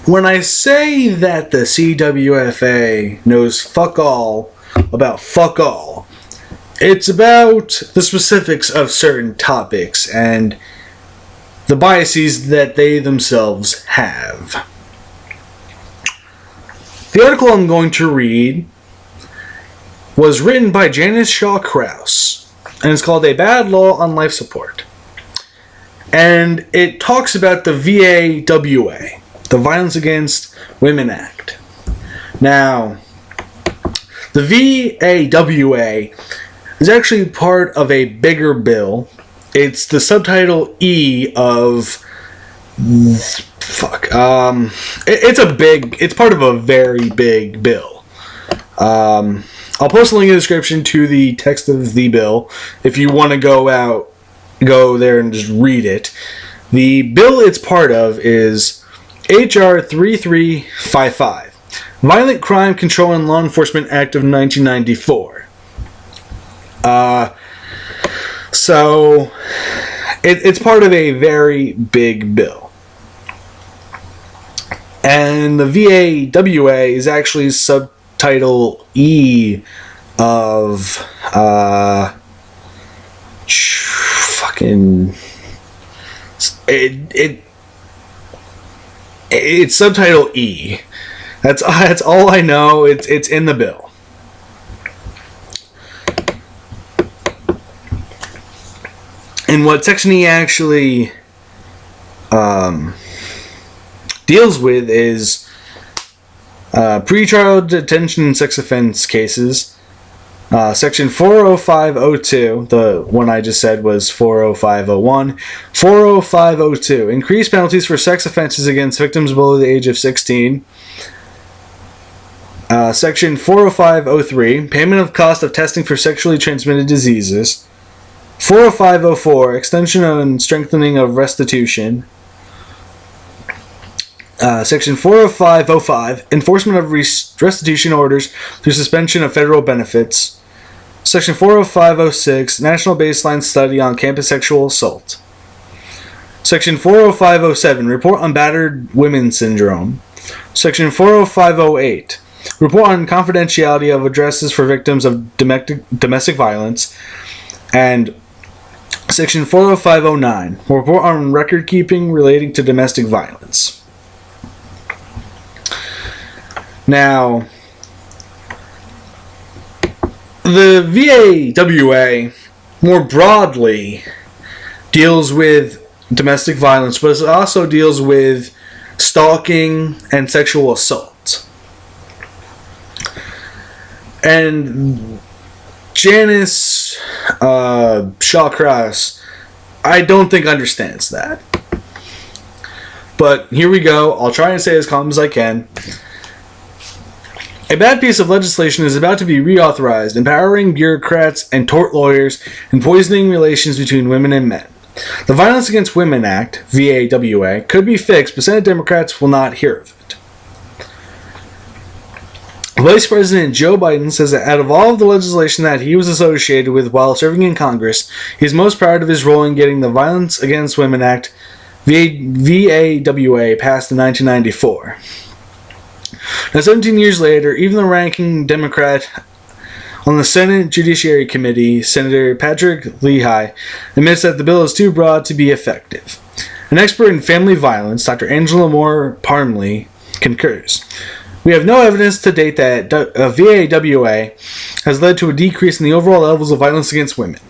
When I say that the CWFA knows fuck all about fuck all, it's about the specifics of certain topics and the biases that they themselves have. The article I'm going to read was written by Janice Shaw Krause, and it's called A Bad Law on Life Support. And it talks about the VAWA, the Violence Against Women Act. Now, the VAWA is actually part of a bigger bill. It's the subtitle E of... It's part of a very big bill. I'll post a link in the description to the text of the bill if you want to go there and just read it. The bill it's part of is H.R. 3355, Violent Crime Control and Law Enforcement Act of 1994. So, it's part of a very big bill. And the VAWA is actually subtitle E of it's subtitle E. That's all I know. It's in the bill. And what Section E actually deals with is pretrial detention and sex offense cases. Section 40502, the one I just said was 40501. 40502, increased penalties for sex offenses against victims below the age of 16. Section 40503, payment of cost of testing for sexually transmitted diseases. 40504, extension and strengthening of restitution. Section 40505, enforcement of restitution orders through suspension of federal benefits. Section 40506, national baseline study on campus sexual assault. Section 40507, report on battered women syndrome. Section 40508, report on confidentiality of addresses for victims of domestic violence. And Section 40509, report on record keeping relating to domestic violence. Now, the VAWA more broadly deals with domestic violence, but it also deals with stalking and sexual assault. And Janice Shaw Krause, I don't think understands that. But here we go. I'll try and say as calm as I can. A bad piece of legislation is about to be reauthorized, empowering bureaucrats and tort lawyers and poisoning relations between women and men. The Violence Against Women Act, VAWA, could be fixed, but Senate Democrats will not hear of it. Vice President Joe Biden says that out of all of the legislation that he was associated with while serving in Congress, he is most proud of his role in getting the Violence Against Women Act, VAWA, passed in 1994. Now, 17 years later, even the ranking Democrat on the Senate Judiciary Committee, Senator Patrick Leahy, admits that the bill is too broad to be effective. An expert in family violence, Dr. Angela Moore Parmley, concurs. We have no evidence to date that VAWA has led to a decrease in the overall levels of violence against women.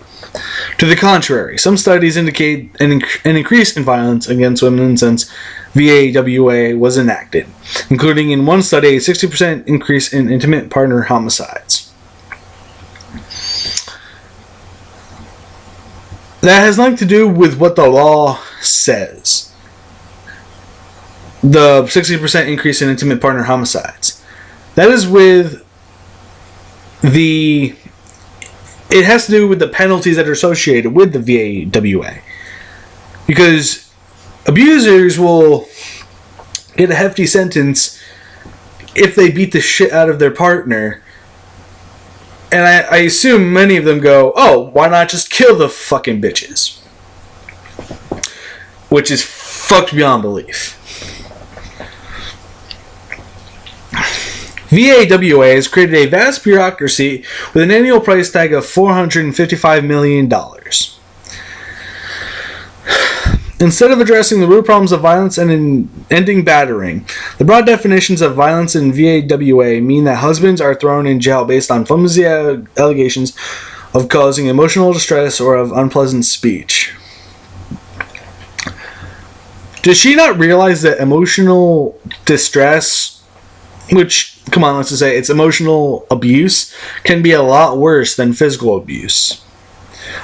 To the contrary, some studies indicate an increase in violence against women since VAWA was enacted, including in one study a 60% increase in intimate partner homicides. That has nothing to do with what the law says. The 60% increase in intimate partner homicides. That is with the... It has to do with the penalties that are associated with the VAWA. Because abusers will get a hefty sentence if they beat the shit out of their partner. And I assume many of them go, oh, why not just kill the fucking bitches? Which is fucked beyond belief. VAWA has created a vast bureaucracy with an annual price tag of $455 million. Instead of addressing the root problems of violence and ending battering, the broad definitions of violence in VAWA mean that husbands are thrown in jail based on flimsy allegations of causing emotional distress or of unpleasant speech. Does she not realize that emotional distress, which, come on, let's just say it's emotional abuse, can be a lot worse than physical abuse?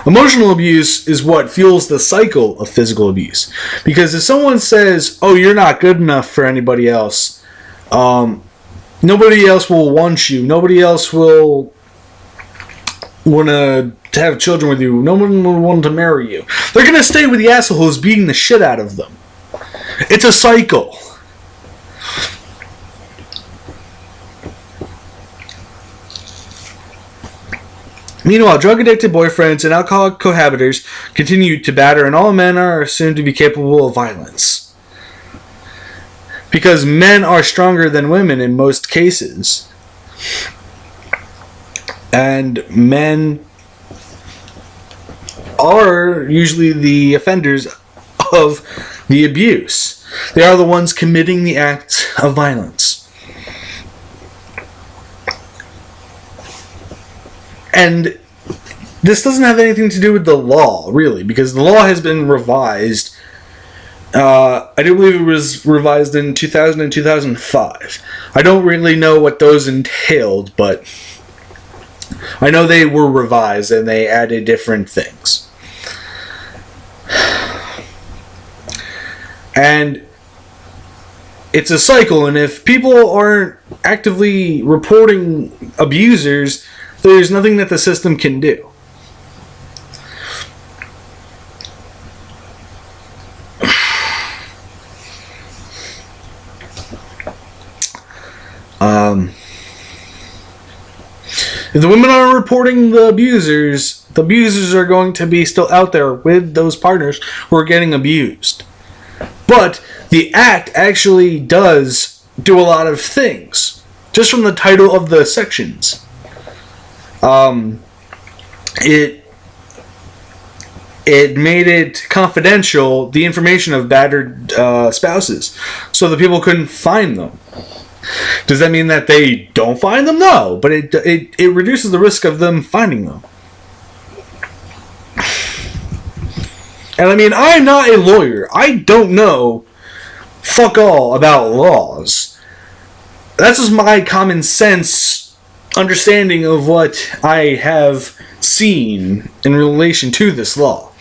Emotional abuse is what fuels the cycle of physical abuse. Because if someone says, oh, you're not good enough for anybody else, nobody else will want you, nobody else will want to have children with you, no one will want to marry you, they're going to stay with the asshole who's beating the shit out of them. It's a cycle. Meanwhile, drug-addicted boyfriends and alcoholic cohabitors continue to batter, and all men are assumed to be capable of violence. Because men are stronger than women in most cases. And men are usually the offenders of the abuse. They are the ones committing the act of violence. And this doesn't have anything to do with the law, really, because the law has been revised. I do believe it was revised in 2000 and 2005. I don't really know what those entailed, but I know they were revised and they added different things. And it's a cycle, and if people aren't actively reporting abusers, there's nothing that the system can do. If the women aren't reporting the abusers are going to be still out there with those partners who are getting abused. But the act actually does do a lot of things, just from the title of the sections. It made it confidential, the information of battered spouses, so that people couldn't find them. Does that mean that they don't find them? No, but it reduces the risk of them finding them. And I mean, I'm not a lawyer. I don't know fuck all about laws. That's just my common sense understanding of what I have seen in relation to this law.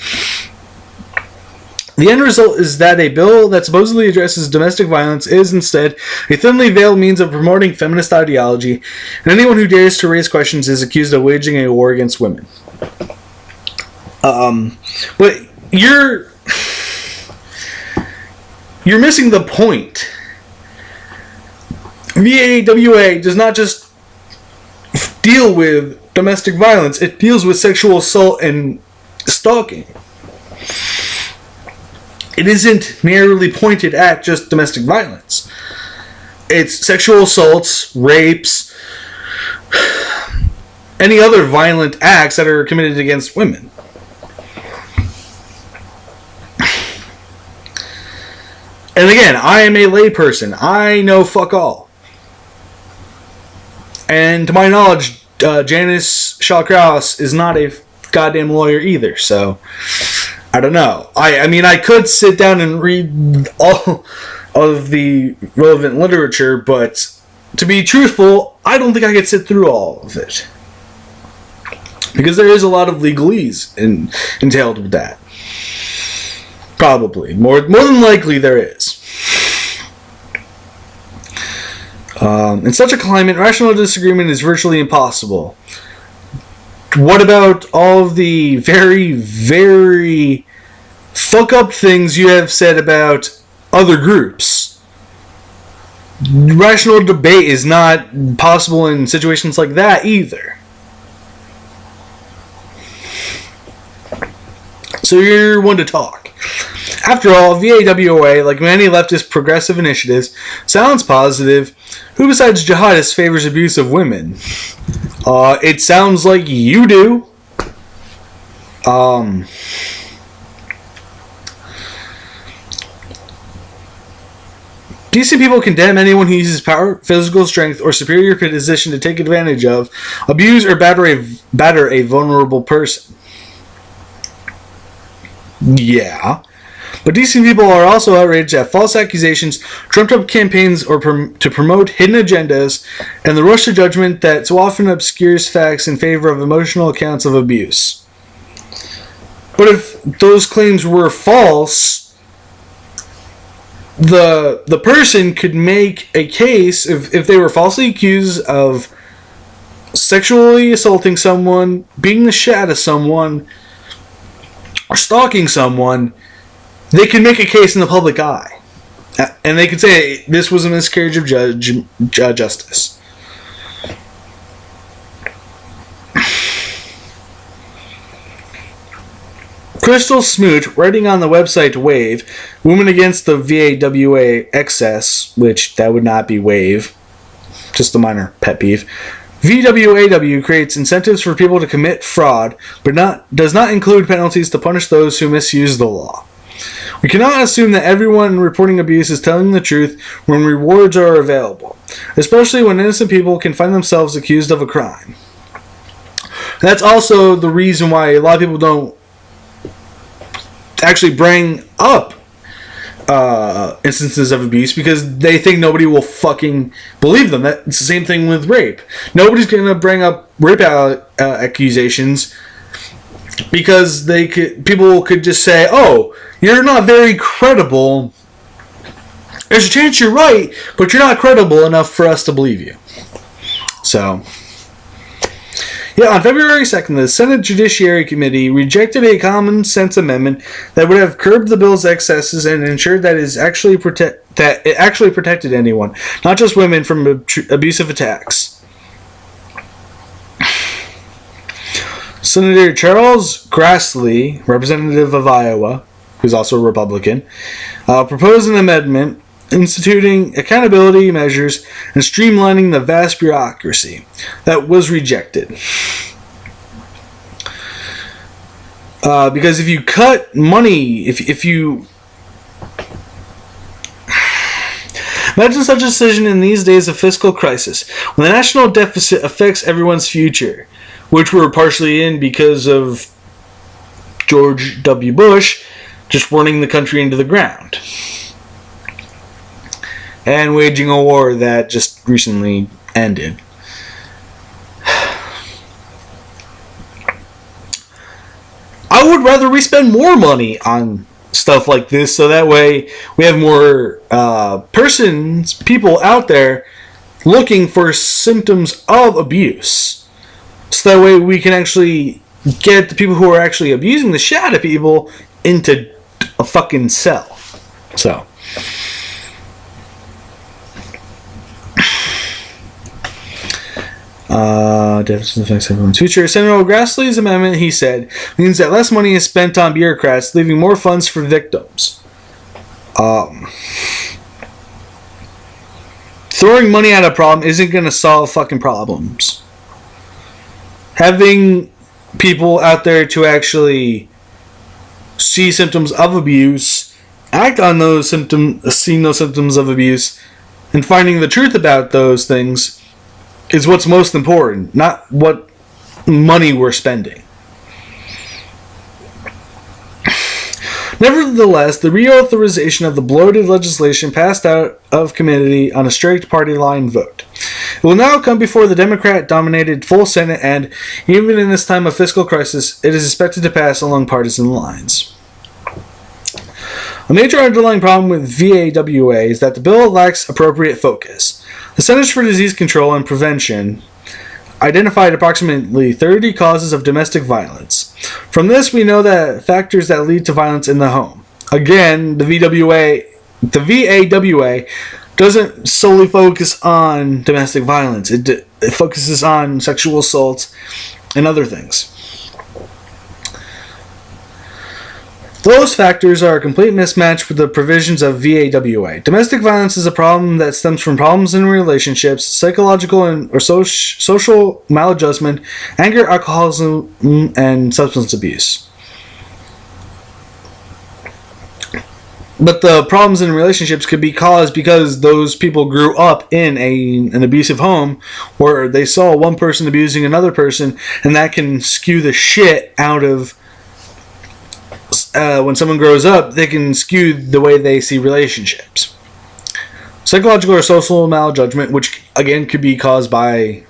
The end result is that a bill that supposedly addresses domestic violence is instead a thinly veiled means of promoting feminist ideology, and anyone who dares to raise questions is accused of waging a war against women. But you're missing the point. VAWA does not just deal with domestic violence, it deals with sexual assault and stalking. It isn't merely pointed at just domestic violence. It's sexual assaults, rapes, any other violent acts that are committed against women. And again, I am a layperson. I know fuck all. And to my knowledge, Janice Shaw-Krause is not a goddamn lawyer either, so I don't know. I mean, I could sit down and read all of the relevant literature, but to be truthful, I don't think I could sit through all of it. Because there is a lot of legalese entailed with that. Probably. More than likely there is. In such a climate, rational disagreement is virtually impossible. What about all of the very, very fuck-up things you have said about other groups? Rational debate is not possible in situations like that either. So you're one to talk. After all, VAWA, like many leftist progressive initiatives, sounds positive. Who besides jihadists favors abuse of women? It sounds like you do. Decent people condemn anyone who uses power, physical strength, or superior position to take advantage of, abuse, or batter a vulnerable person. Yeah. But decent people are also outraged at false accusations, trumped-up campaigns to promote hidden agendas, and the rush to judgment that so often obscures facts in favor of emotional accounts of abuse. But if those claims were false, the person could make a case if they were falsely accused of sexually assaulting someone, beating the shit out of someone, or stalking someone. They can make a case in the public eye, and they could say this was a miscarriage of justice. Crystal Smoot, writing on the website Wave, Women Against the VAWA Excess, which that would not be Wave, just a minor pet peeve. VWAW creates incentives for people to commit fraud, but does not include penalties to punish those who misuse the law. We cannot assume that everyone reporting abuse is telling the truth when rewards are available, especially when innocent people can find themselves accused of a crime. That's also the reason why a lot of people don't actually bring up instances of abuse, because they think nobody will fucking believe them. It's the same thing with rape. Nobody's going to bring up rape accusations because people could just say, "Oh, you're not very credible. There's a chance you're right, but you're not credible enough for us to believe you." So, yeah, on February 2nd, the Senate Judiciary Committee rejected a common sense amendment that would have curbed the bill's excesses and ensured that it actually protected anyone, not just women, from abusive attacks. Senator Charles Grassley, representative of Iowa, who's also a Republican, proposed an amendment instituting accountability measures and streamlining the vast bureaucracy. That was rejected. Because if you cut money, if you... Imagine such a decision in these days of fiscal crisis, when the national deficit affects everyone's future, which we're partially in because of George W. Bush just running the country into the ground. And waging a war that just recently ended. I would rather we spend more money on stuff like this, so that way we have more people out there looking for symptoms of abuse. So that way we can actually get the people who are actually abusing the shit out of people into a fucking cell. So... deficit affects everyone's future. Senator Grassley's amendment, he said, means that less money is spent on bureaucrats, leaving more funds for victims. Throwing money at a problem isn't going to solve fucking problems. Having people out there to actually see symptoms of abuse, act on those symptoms, seeing those symptoms of abuse, and finding the truth about those things is what's most important, not what money we're spending. Nevertheless, the reauthorization of the bloated legislation passed out of committee on a strict party line vote. It will now come before the Democrat-dominated full Senate, and even in this time of fiscal crisis, it is expected to pass along partisan lines. A major underlying problem with VAWA is that the bill lacks appropriate focus. The Centers for Disease Control and Prevention identified approximately 30 causes of domestic violence. From this, we know that factors that lead to violence in the home. Again, the VAWA doesn't solely focus on domestic violence. It focuses on sexual assault and other things. Those factors are a complete mismatch with the provisions of VAWA. Domestic violence is a problem that stems from problems in relationships, psychological or social maladjustment, anger, alcoholism, and substance abuse. But the problems in relationships could be caused because those people grew up in an abusive home where they saw one person abusing another person, and that can skew the shit out of when someone grows up. They can skew the way they see relationships. Psychological or social maladjustment, which again could be caused by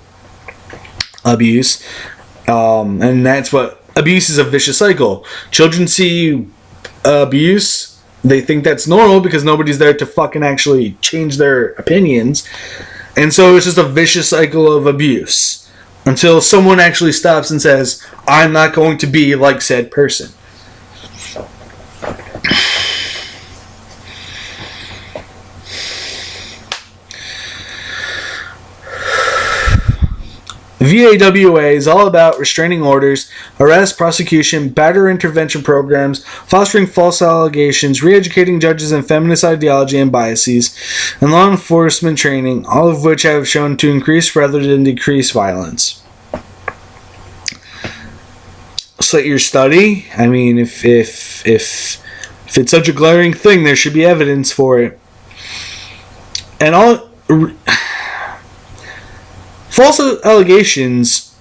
abuse, and that's what abuse is, a vicious cycle. Children see abuse. They think that's normal because nobody's there to fucking actually change their opinions. And so it's just a vicious cycle of abuse until someone actually stops and says, I'm not going to be like said person. VAWA is all about restraining orders, arrest, prosecution, batterer intervention programs, fostering false allegations, re-educating judges in feminist ideology and biases, and law enforcement training, all of which have shown to increase rather than decrease violence. Cite your study. I mean, if it's such a glaring thing, there should be evidence for it. And all... False allegations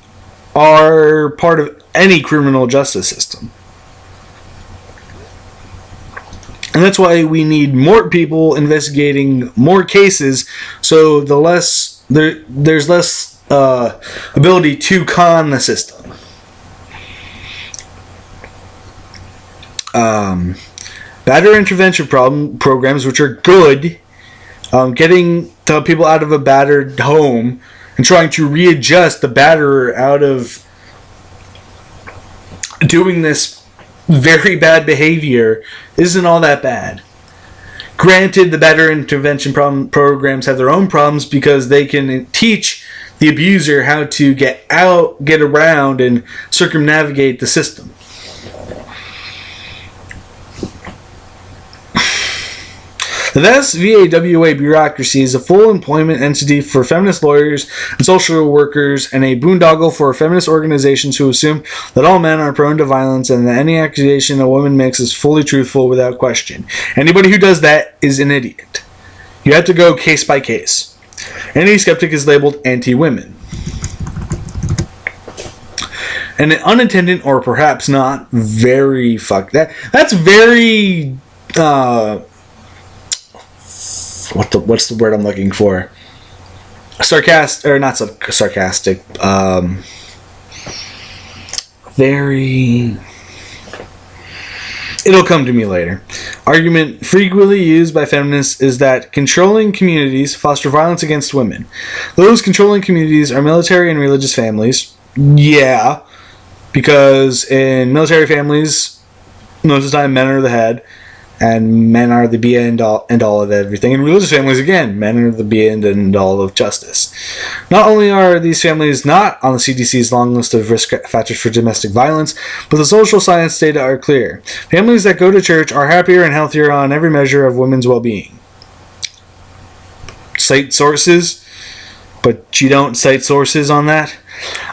are part of any criminal justice system. And that's why we need more people investigating more cases, so there's less ability to con the system. Batterer intervention programs, which are good, getting people out of a battered home and trying to readjust the batterer out of doing this very bad behavior isn't all that bad. Granted, the batterer intervention programs have their own problems because they can teach the abuser how to get out, get around, and circumnavigate the system. The vast VAWA bureaucracy is a full employment entity for feminist lawyers and social workers, and a boondoggle for feminist organizations who assume that all men are prone to violence and that any accusation a woman makes is fully truthful without question. Anybody who does that is an idiot. You have to go case by case. Any skeptic is labeled anti-women. And an unintended, or perhaps not, very that's very what's the word I'm looking for? Sarcastic, or not sarcastic. Very. It'll come to me later. Argument frequently used by feminists is that controlling communities foster violence against women. Those controlling communities are military and religious families. Yeah, because in military families, most of the time men are the head. And men are the be and all of everything. In religious families, again, men are the be and all of justice. Not only are these families not on the CDC's long list of risk factors for domestic violence, but the social science data are clear. Families that go to church are happier and healthier on every measure of women's well-being. Cite sources, but you don't cite sources on that.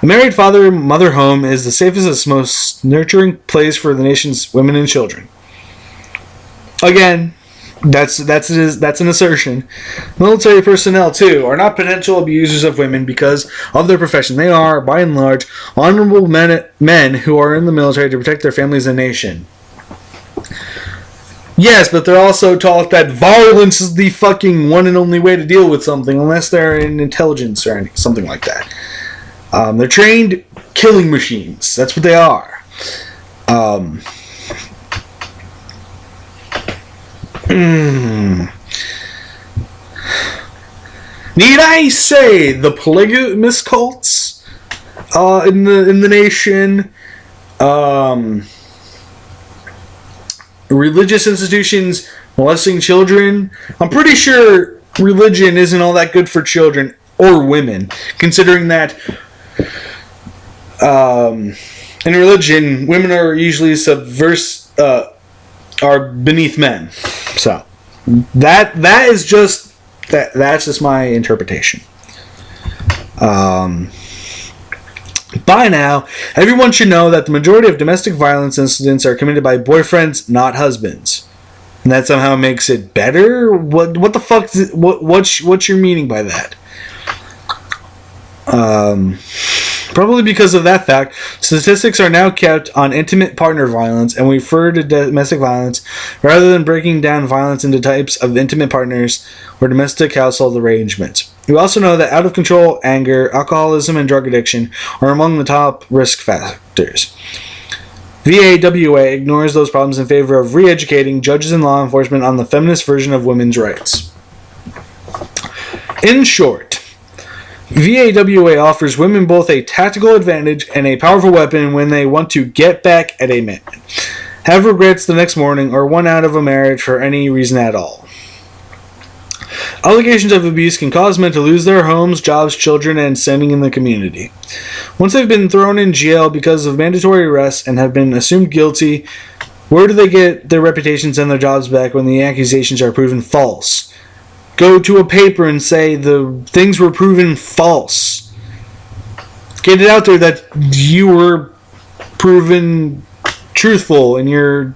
A married father-mother home is the safest and most nurturing place for the nation's women and children. Again, that's an assertion. Military personnel, too, are not potential abusers of women because of their profession. They are, by and large, honorable men who are in the military to protect their families and nation. Yes, but they're also taught that violence is the fucking one and only way to deal with something, unless they're in intelligence or something like that. They're trained killing machines. That's what they are. Need I say the polygamous cults in the nation, religious institutions molesting children? I'm pretty sure religion isn't all that good for children or women, considering that in religion women are usually are beneath men. So that's just my interpretation. By now, everyone should know that the majority of domestic violence incidents are committed by boyfriends, not husbands. And that somehow makes it better? What the fuck? What's your meaning by that? Probably because of that fact, statistics are now kept on intimate partner violence, and we refer to domestic violence rather than breaking down violence into types of intimate partners or domestic household arrangements. We also know that out-of-control anger, alcoholism, and drug addiction are among the top risk factors. VAWA ignores those problems in favor of re-educating judges and law enforcement on the feminist version of women's rights. In short, VAWA offers women both a tactical advantage and a powerful weapon when they want to get back at a man, have regrets the next morning, or want out of a marriage for any reason at all. Allegations of abuse can cause men to lose their homes, jobs, children, and standing in the community. Once they've been thrown in jail because of mandatory arrests and have been assumed guilty, where do they get their reputations and their jobs back when the accusations are proven false? Go to a paper and say the things were proven false. Get it out there that you were proven truthful in your...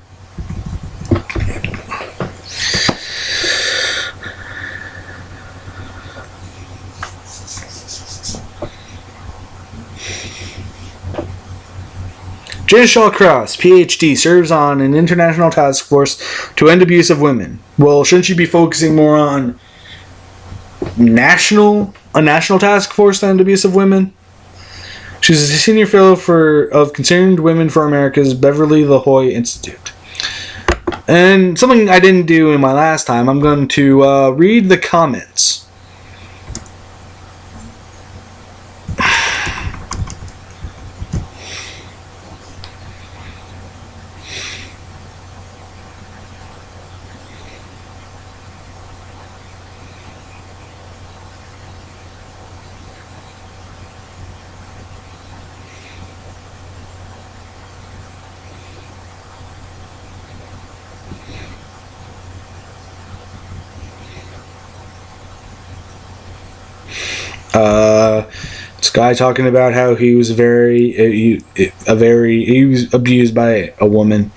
Janice Shaw Cross, PhD, serves on an international task force to end abuse of women. Well, shouldn't she be focusing more on a national task force to end abuse of women? She's a senior fellow of Concerned Women for America's Beverly LaHoy Institute. And something I didn't do in my last time, I'm going to read the comments. This guy talking about how he was he was abused by a woman,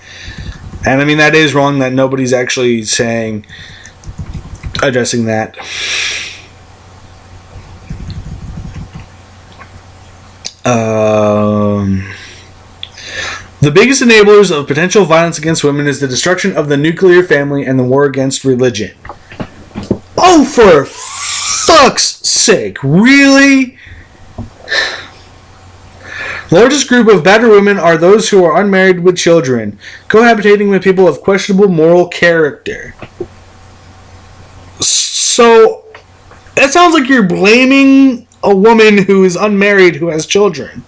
and I mean that is wrong. That nobody's actually addressing that. The biggest enablers of potential violence against women is the destruction of the nuclear family and the war against religion. Oh, for fuck's sake, really? The largest group of battered women are those who are unmarried with children, cohabitating with people of questionable moral character. So, it sounds like you're blaming a woman who is unmarried who has children.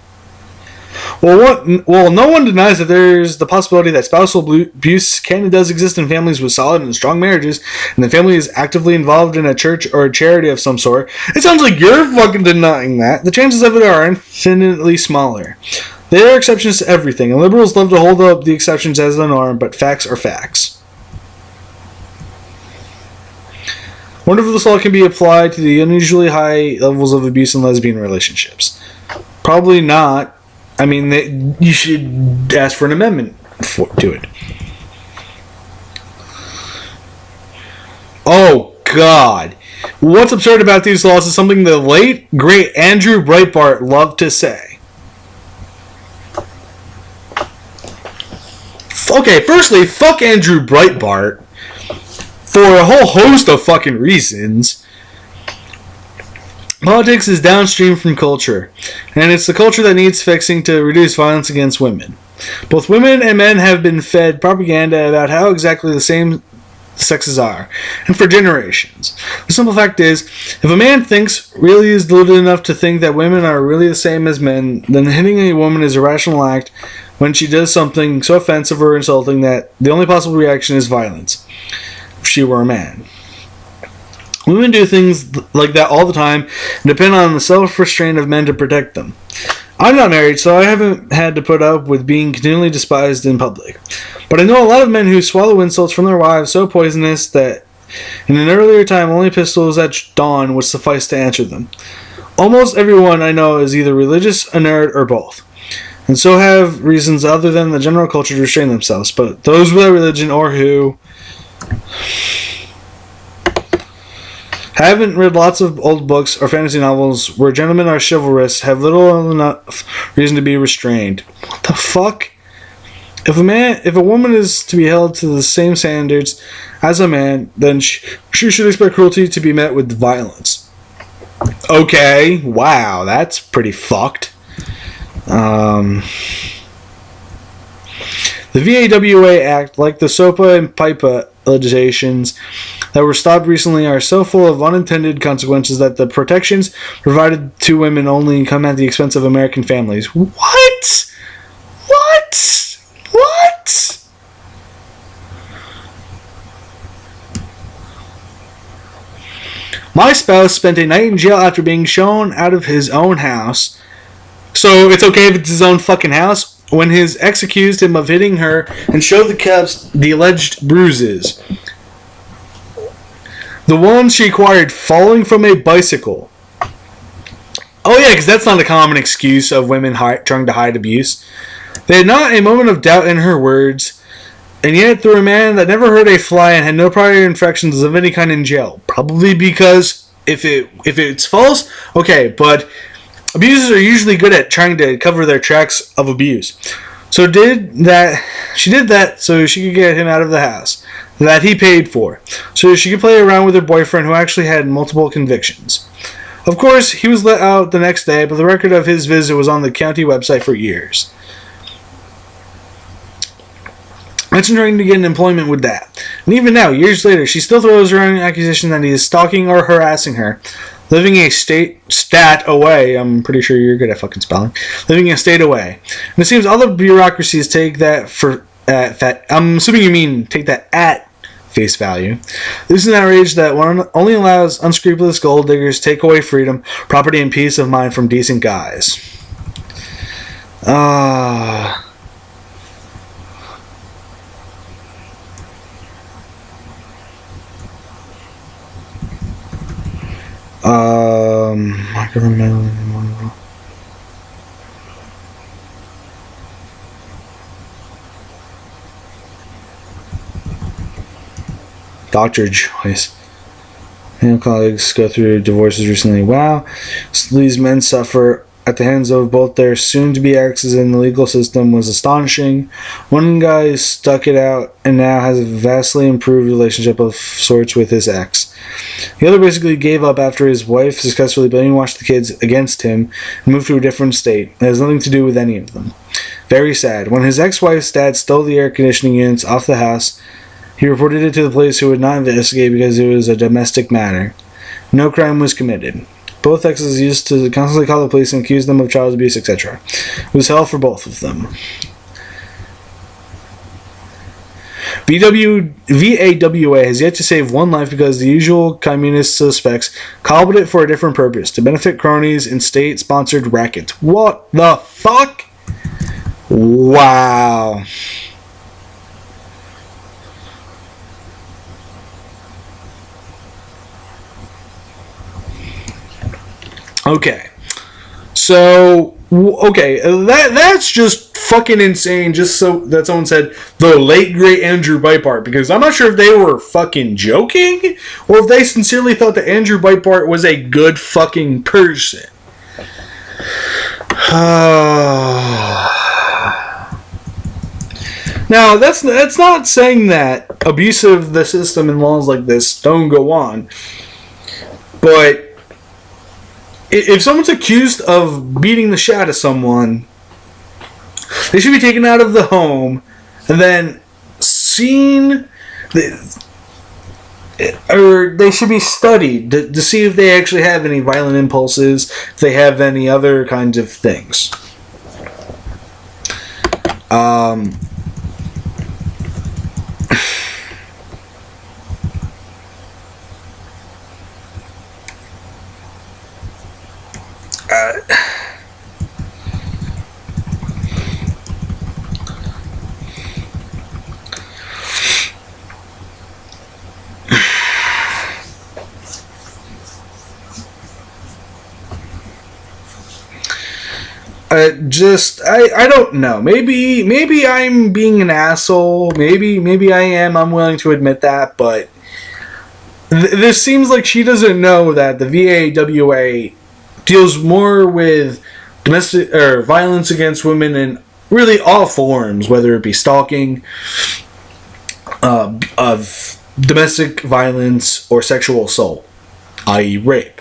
Well, no one denies that there's the possibility that spousal abuse can and does exist in families with solid and strong marriages, and the family is actively involved in a church or a charity of some sort. It sounds like you're fucking denying that. The chances of it are infinitely smaller. There are exceptions to everything, and liberals love to hold up the exceptions as the norm, but facts are facts. I wonder if this law can be applied to the unusually high levels of abuse in lesbian relationships. Probably not. I mean, you should ask for an amendment to it. Oh, God. What's absurd about these laws is something the late, great Andrew Breitbart loved to say. Okay, firstly, fuck Andrew Breitbart for a whole host of fucking reasons. Politics is downstream from culture, and it's the culture that needs fixing to reduce violence against women. Both women and men have been fed propaganda about how exactly the same sexes are, and for generations. The simple fact is, if a man really is deluded enough to think that women are really the same as men, then hitting a woman is a rational act when she does something so offensive or insulting that the only possible reaction is violence, if she were a man. Women do things like that all the time and depend on the self-restraint of men to protect them. I'm not married, so I haven't had to put up with being continually despised in public. But I know a lot of men who swallow insults from their wives so poisonous that in an earlier time only pistols at dawn would suffice to answer them. Almost everyone I know is either religious, a nerd, or both, and so have reasons other than the general culture to restrain themselves. But those without religion or who haven't read lots of old books or fantasy novels where gentlemen are chivalrous have little enough reason to be restrained. What the fuck? If a woman is to be held to the same standards as a man, then she should expect cruelty to be met with violence. Okay, wow, that's pretty fucked. The VAWA Act, like the SOPA and PIPA legislations that were stopped recently, are so full of unintended consequences that the protections provided to women only come at the expense of American families. What? What? What? My spouse spent a night in jail after being shown out of his own house. So it's okay if it's his own fucking house? When his ex accused him of hitting her and showed the cops the alleged bruises. The ones she acquired falling from a bicycle. Oh yeah, because that's not a common excuse of women trying to hide abuse. They had not a moment of doubt in her words, and yet through a man that never hurt a fly and had no prior infractions of any kind in jail. Probably because if it's false, okay, but abusers are usually good at trying to cover their tracks of abuse. She did that so she could get him out of the house that he paid for, so she could play around with her boyfriend who actually had multiple convictions. Of course, he was let out the next day, but the record of his visit was on the county website for years. Imagine trying to get an employment with that. And even now, years later, she still throws around accusations that he is stalking or harassing her. Living a stat away. I'm pretty sure you're good at fucking spelling. Living a state away. And it seems all the bureaucracies take that I'm assuming you mean take that at face value. This is an outrage that only allows unscrupulous gold diggers to take away freedom, property, and peace of mind from decent guys. I can remember. Doctor choice. Male colleagues go through divorces recently. Wow. These men suffer at the hands of both their soon-to-be exes and the legal system was astonishing. One guy stuck it out and now has a vastly improved relationship of sorts with his ex. The other basically gave up after his wife successfully brainwashed the kids against him and moved to a different state. It has nothing to do with any of them. Very sad. When his ex-wife's dad stole the air conditioning units off the house, he reported it to the police who would not investigate because it was a domestic matter. No crime was committed. Both exes used to constantly call the police and accuse them of child abuse, etc. It was hell for both of them. VAWA has yet to save one life because the usual communist suspects cobbled it for a different purpose, to benefit cronies in state-sponsored rackets. What the fuck? Wow. Okay. So, okay, that's just fucking insane, just so that someone said the late great Andrew Breitbart, because I'm not sure if they were fucking joking or if they sincerely thought that Andrew Breitbart was a good fucking person. Now, that's not saying that abuse of the system and laws like this don't go on, but if someone's accused of beating the shit out of someone, they should be taken out of the home and then seen, or they should be studied to see if they actually have any violent impulses, if they have any other kinds of things. I don't know. Maybe I'm being an asshole. Maybe I am. I'm willing to admit that, but this seems like she doesn't know that the VAWA deals more with domestic or violence against women in really all forms, whether it be stalking, of domestic violence, or sexual assault, i.e., rape.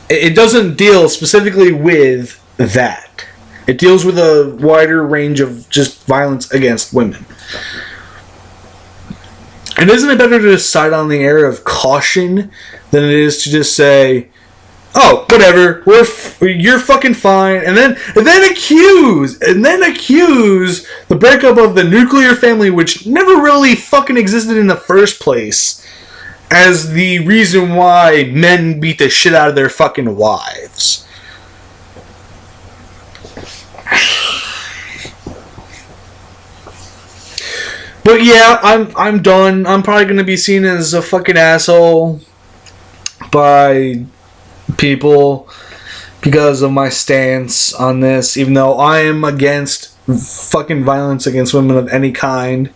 It doesn't deal specifically with that. It deals with a wider range of just violence against women. And isn't it better to decide on the air of caution than it is to just say, "Oh, whatever, you're fucking fine," and then accuse the breakup of the nuclear family, which never really fucking existed in the first place, as the reason why men beat the shit out of their fucking wives. But yeah, I'm done. I'm probably gonna be seen as a fucking asshole by people because of my stance on this, even though I am against fucking violence against women of any kind.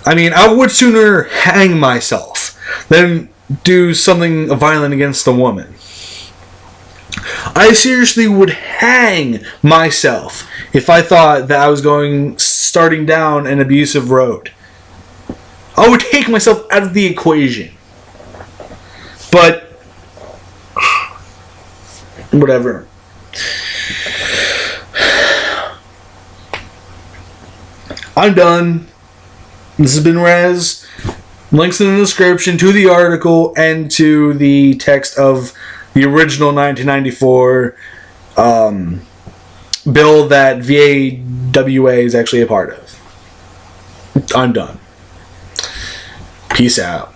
I mean, I would sooner hang myself than do something violent against a woman. I seriously would hang myself if I thought that I was starting down an abusive road. I would take myself out of the equation. But whatever. I'm done. This has been Rez. Links in the description to the article and to the text of the original 1994 bill that VAWA is actually a part of. I'm done. Peace out.